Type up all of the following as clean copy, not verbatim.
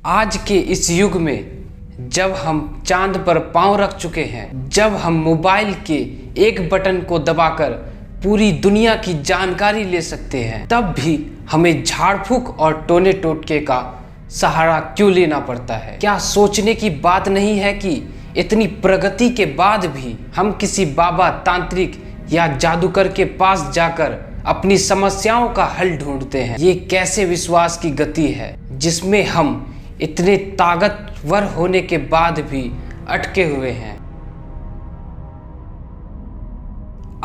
आज के इस युग में जब हम चांद पर पांव रख चुके हैं, जब हम मोबाइल के एक बटन को दबाकर पूरी दुनिया की जानकारी ले सकते हैं, तब भी हमें झाड़ फूक और टोने टोटके का सहारा क्यों लेना पड़ता है। क्या सोचने की बात नहीं है कि इतनी प्रगति के बाद भी हम किसी बाबा, तांत्रिक या जादूगर के पास जाकर अपनी समस्याओं का हल ढूंढते हैं। ये कैसे विश्वास की गति है जिसमें हम इतने ताकतवर होने के बाद भी अटके हुए हैं।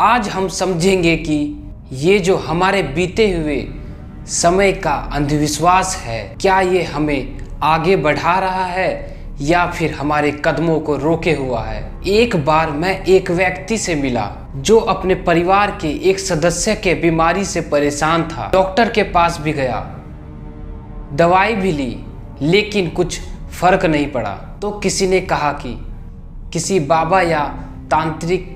आज हम समझेंगे कि ये जो हमारे बीते हुए समय का अंधविश्वास है, क्या ये हमें आगे बढ़ा रहा है या फिर हमारे कदमों को रोके हुआ है। एक बार मैं एक व्यक्ति से मिला जो अपने परिवार के एक सदस्य के बीमारी से परेशान था। डॉक्टर के पास भी गया, दवाई भी ली, लेकिन कुछ फर्क नहीं पड़ा। तो किसी ने कहा कि किसी बाबा या तांत्रिक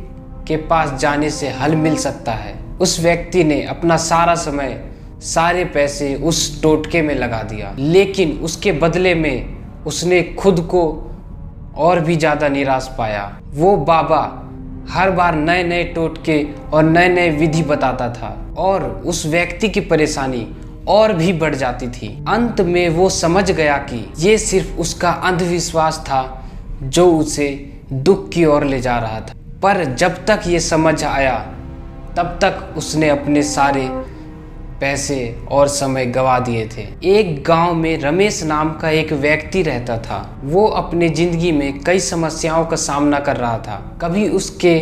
के पास जाने से हल मिल सकता है। उस व्यक्ति ने अपना सारा समय, सारे पैसे उस टोटके में लगा दिया, लेकिन उसके बदले में उसने खुद को और भी ज़्यादा निराश पाया। वो बाबा हर बार नए नए टोटके और नए नए विधि बताता था और उस व्यक्ति की परेशानी और भी बढ़ जाती थी। अंत में वो समझ गया कि ये सिर्फ उसका अंधविश्वास था जो उसे दुख की ओर ले जा रहा था। पर जब तक ये समझ आया तब तक उसने अपने सारे पैसे और समय गंवा दिए थे। एक गांव में रमेश नाम का एक व्यक्ति रहता था। वो अपने जिंदगी में कई समस्याओं का सामना कर रहा था। कभी उसके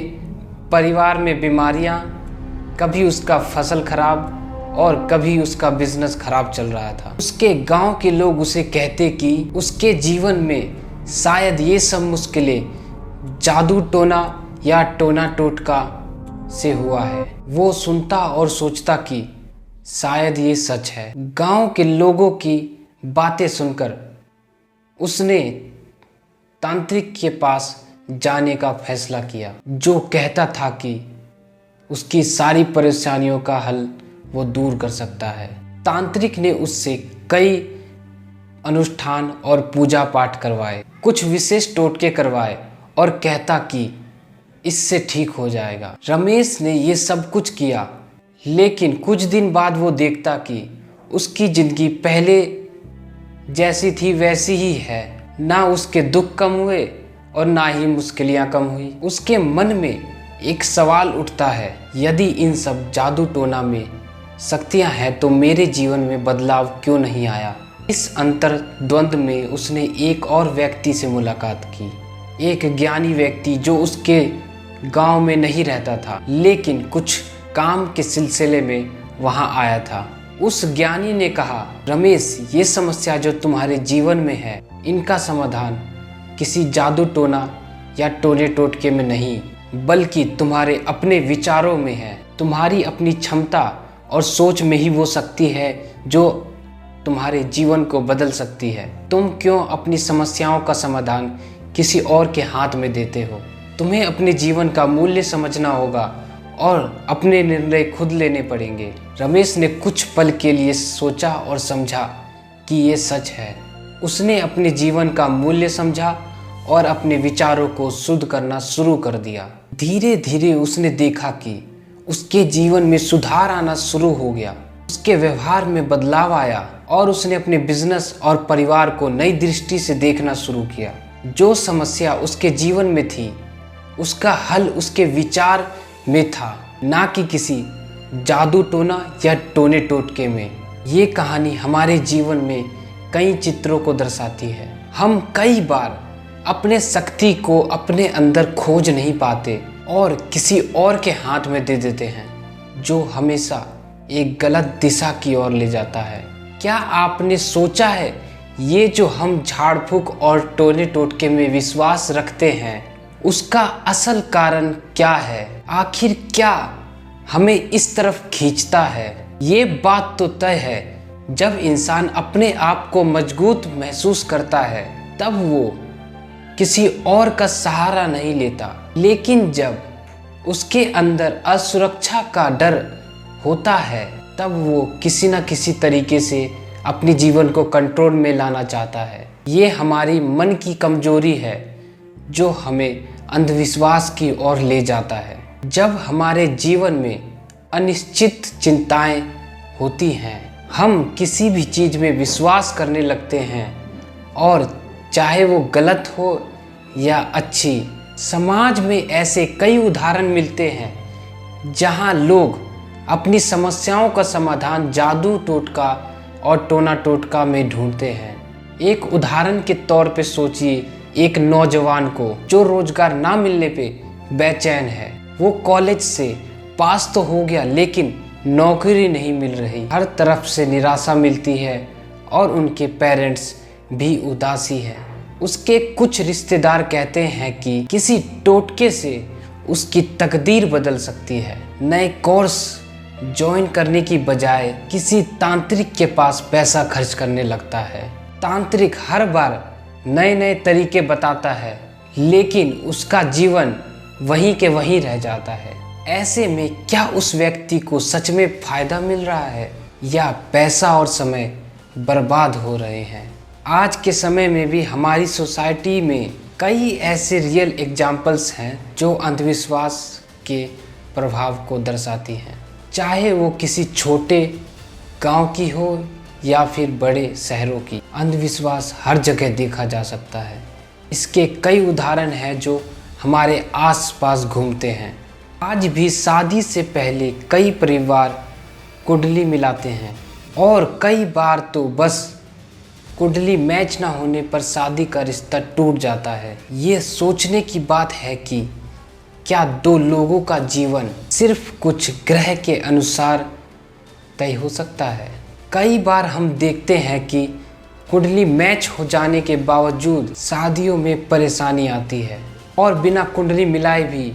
परिवार में बीमारियां, कभी उसका फसल खराब और कभी उसका बिजनेस खराब चल रहा था। उसके गांव के लोग उसे कहते कि उसके जीवन में शायद ये सब मुश्किलें जादू टोना या टोना टोटका से हुआ है। वो सुनता और सोचता कि शायद ये सच है। गांव के लोगों की बातें सुनकर उसने तांत्रिक के पास जाने का फैसला किया, जो कहता था कि उसकी सारी परेशानियों का हल वो दूर कर सकता है। तांत्रिक ने उससे कई अनुष्ठान और पूजा पाठ करवाए, कुछ विशेष टोटके करवाए और कहता कि इससे ठीक हो जाएगा। रमेश ने ये सब कुछ किया, लेकिन कुछ दिन बाद वो देखता कि उसकी जिंदगी पहले जैसी थी वैसी ही है। ना उसके दुख कम हुए और ना ही मुश्किलें कम हुई। उसके मन में एक सवाल उठता है, यदि इन सब जादू टोना में शक्तियां हैं तो मेरे जीवन में बदलाव क्यों नहीं आया। इस अंतर द्वंद में उसने एक और व्यक्ति से मुलाकात की, एक ज्ञानी व्यक्ति जो उसके गांव में नहीं रहता था, लेकिन कुछ काम के सिलसिले में वहां आया था। उस ज्ञानी ने कहा, रमेश, ये समस्या जो तुम्हारे जीवन में है, इनका समाधान किसी जादू टोना या टोने टोटके में नहीं, बल्कि तुम्हारे अपने विचारों में है। तुम्हारी अपनी क्षमता और सोच में ही वो शक्ति है जो तुम्हारे जीवन को बदल सकती है। तुम क्यों अपनी समस्याओं का समाधान किसी और के हाथ में देते हो। तुम्हें अपने जीवन का मूल्य समझना होगा और अपने निर्णय खुद लेने पड़ेंगे। रमेश ने कुछ पल के लिए सोचा और समझा कि ये सच है। उसने अपने जीवन का मूल्य समझा और अपने विचारों को शुद्ध करना शुरू कर दिया। धीरे धीरे उसने देखा कि उसके जीवन में सुधार आना शुरू हो गया। उसके व्यवहार में बदलाव आया और उसने अपने बिजनेस और परिवार को नई दृष्टि से देखना शुरू किया। जो समस्या उसके जीवन में थी, उसका हल उसके विचार में था, ना कि किसी जादू टोना या टोने टोटके में। ये कहानी हमारे जीवन में कई चित्रों को दर्शाती है। हम कई बार अपने शक्ति को अपने अंदर खोज नहीं पाते और किसी और के हाथ में दे देते हैं, जो हमेशा एक गलत दिशा की ओर ले जाता है। क्या आपने सोचा है, ये जो हम झाड़ फूक और टोने टोटके में विश्वास रखते हैं, उसका असल कारण क्या है? आखिर क्या हमें इस तरफ खींचता है? ये बात तो तय है, जब इंसान अपने आप को मजबूत महसूस करता है तब वो किसी और का सहारा नहीं लेता। लेकिन जब उसके अंदर असुरक्षा का डर होता है तब वो किसी न किसी तरीके से अपने जीवन को कंट्रोल में लाना चाहता है। ये हमारी मन की कमजोरी है जो हमें अंधविश्वास की ओर ले जाता है। जब हमारे जीवन में अनिश्चित चिंताएं होती हैं, हम किसी भी चीज़ में विश्वास करने लगते हैं, और चाहे वो गलत हो या अच्छी। समाज में ऐसे कई उदाहरण मिलते हैं जहां लोग अपनी समस्याओं का समाधान जादू टोटका और टोना टोटका में ढूंढते हैं। एक उदाहरण के तौर पे सोचिए एक नौजवान को जो रोजगार ना मिलने पे बेचैन है। वो कॉलेज से पास तो हो गया लेकिन नौकरी नहीं मिल रही, हर तरफ से निराशा मिलती है और उनके पेरेंट्स भी उदासी है। उसके कुछ रिश्तेदार कहते हैं कि किसी टोटके से उसकी तकदीर बदल सकती है। नए कोर्स ज्वाइन करने की बजाय किसी तांत्रिक के पास पैसा खर्च करने लगता है। तांत्रिक हर बार नए नए तरीके बताता है लेकिन उसका जीवन वहीं के वहीं रह जाता है। ऐसे में क्या उस व्यक्ति को सच में फायदा मिल रहा है या पैसा और समय बर्बाद हो रहे हैं? आज के समय में भी हमारी सोसाइटी में कई ऐसे रियल एग्जाम्पल्स हैं जो अंधविश्वास के प्रभाव को दर्शाती हैं, चाहे वो किसी छोटे गांव की हो या फिर बड़े शहरों की। अंधविश्वास हर जगह देखा जा सकता है। इसके कई उदाहरण हैं जो हमारे आसपास घूमते हैं। आज भी शादी से पहले कई परिवार कुंडली मिलाते हैं और कई बार तो बस कुंडली मैच ना होने पर शादी का रिश्ता टूट जाता है। ये सोचने की बात है कि क्या दो लोगों का जीवन सिर्फ कुछ ग्रह के अनुसार तय हो सकता है? कई बार हम देखते हैं कि कुंडली मैच हो जाने के बावजूद शादियों में परेशानी आती है और बिना कुंडली मिलाए भी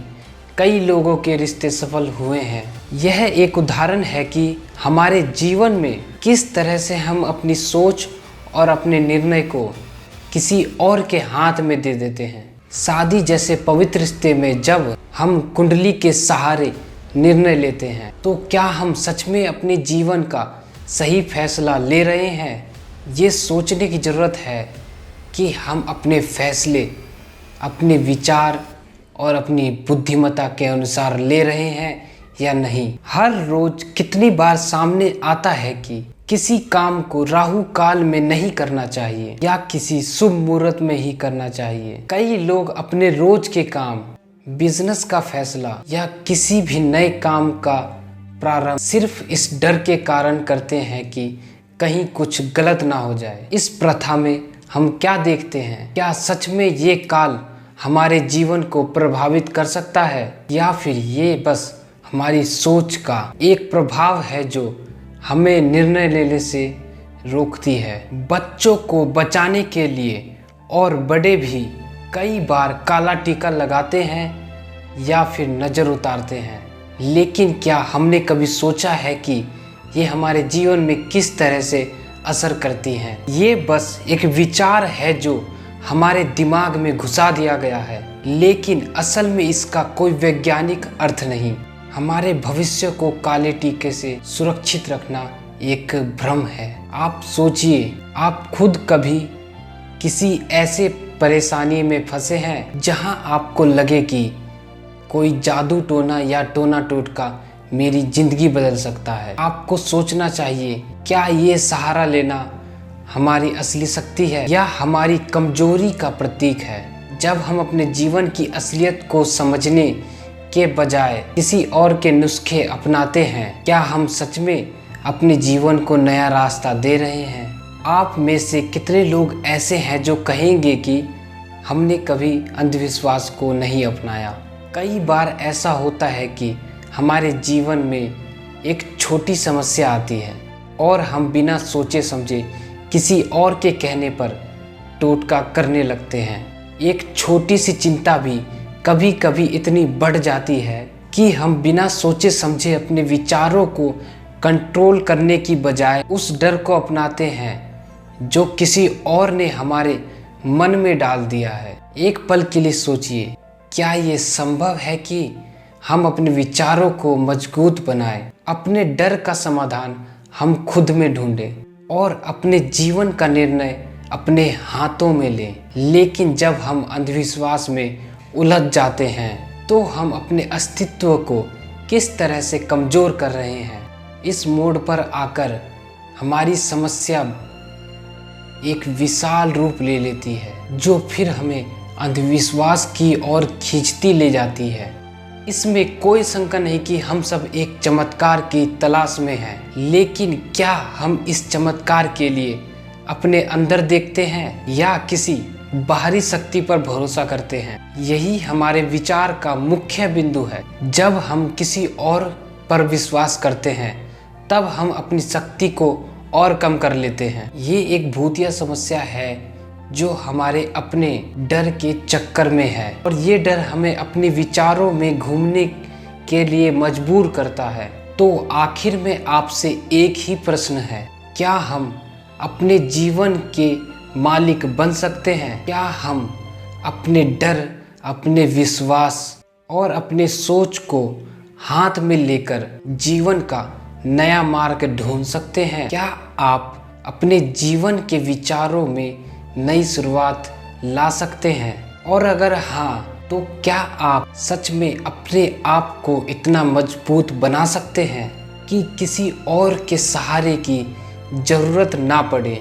कई लोगों के रिश्ते सफल हुए हैं। यह एक उदाहरण है कि हमारे जीवन में किस तरह से हम अपनी सोच और अपने निर्णय को किसी और के हाथ में दे देते हैं। शादी जैसे पवित्र रिश्ते में जब हम कुंडली के सहारे निर्णय लेते हैं तो क्या हम सच में अपने जीवन का सही फैसला ले रहे हैं? ये सोचने की ज़रूरत है कि हम अपने फैसले अपने विचार और अपनी बुद्धिमत्ता के अनुसार ले रहे हैं या नहीं। हर रोज कितनी बार सामने आता है कि किसी काम को राहु काल में नहीं करना चाहिए या किसी शुभ मुहूर्त में ही करना चाहिए। कई लोग अपने रोज के काम, बिजनेस का फैसला या किसी भी नए काम का प्रारंभ सिर्फ इस डर के कारण करते हैं कि कहीं कुछ गलत ना हो जाए। इस प्रथा में हम क्या देखते हैं? क्या सच में ये काल हमारे जीवन को प्रभावित कर सकता है या फिर ये बस हमारी सोच का एक प्रभाव है जो हमें निर्णय लेने से रोकती है? बच्चों को बचाने के लिए और बड़े भी कई बार काला टीका लगाते हैं या फिर नज़र उतारते हैं, लेकिन क्या हमने कभी सोचा है कि ये हमारे जीवन में किस तरह से असर करती हैं? ये बस एक विचार है जो हमारे दिमाग में घुसा दिया गया है, लेकिन असल में इसका कोई वैज्ञानिक अर्थ नहीं। हमारे भविष्य को काले टीके से सुरक्षित रखना एक भ्रम है। आप सोचिए, आप खुद कभी किसी ऐसे परेशानी में फंसे हैं जहां आपको लगे कि कोई जादू टोना या टोना टोटका मेरी जिंदगी बदल सकता है? आपको सोचना चाहिए, क्या ये सहारा लेना हमारी असली शक्ति है या हमारी कमजोरी का प्रतीक है? जब हम अपने जीवन की असलियत को समझने के बजाय किसी और के नुस्खे अपनाते हैं, क्या हम सच में अपने जीवन को नया रास्ता दे रहे हैं? आप में से कितने लोग ऐसे हैं जो कहेंगे कि हमने कभी अंधविश्वास को नहीं अपनाया? कई बार ऐसा होता है कि हमारे जीवन में एक छोटी समस्या आती है और हम बिना सोचे समझे किसी और के कहने पर टोटका करने लगते हैं। एक छोटी सी चिंता भी कभी कभी इतनी बढ़ जाती है कि हम बिना सोचे समझे अपने विचारों को कंट्रोल करने की बजाय उस डर को अपनाते हैं जो किसी और ने हमारे मन में डाल दिया है। एक पल के लिए सोचिए, क्या ये संभव है कि हम अपने विचारों को मजबूत बनाएं, अपने डर का समाधान हम खुद में ढूंढें और अपने जीवन का निर्णय अपने हाथों में लें। लेकिन जब हम अंधविश्वास में उलझ जाते हैं तो हम अपने अस्तित्व को किस तरह से कमज़ोर कर रहे हैं। इस मोड़ पर आकर हमारी समस्या एक विशाल रूप ले लेती है, जो फिर हमें अंधविश्वास की ओर खींचती ले जाती है। इसमें कोई शंका नहीं कि हम सब एक चमत्कार की तलाश में हैं, लेकिन क्या हम इस चमत्कार के लिए अपने अंदर देखते हैं या किसी बाहरी शक्ति पर भरोसा करते हैं? यही हमारे विचार का मुख्य बिंदु है। जब हम किसी और पर विश्वास करते हैं तब हम अपनी शक्ति को और कम कर लेते हैं। ये एक भूतिया समस्या है जो हमारे अपने डर के चक्कर में है, और ये डर हमें अपने विचारों में घूमने के लिए मजबूर करता है। तो आखिर में आपसे एक ही प्रश्न है, क्या हम अपने जीवन के मालिक बन सकते हैं? क्या हम अपने डर, अपने विश्वास और अपने सोच को हाथ में लेकर जीवन का नया मार्ग ढूंढ सकते हैं? क्या आप अपने जीवन के विचारों में नई शुरुआत ला सकते हैं? और अगर हाँ, तो क्या आप सच में अपने आप को इतना मजबूत बना सकते हैं कि किसी और के सहारे की ज़रूरत ना पड़े?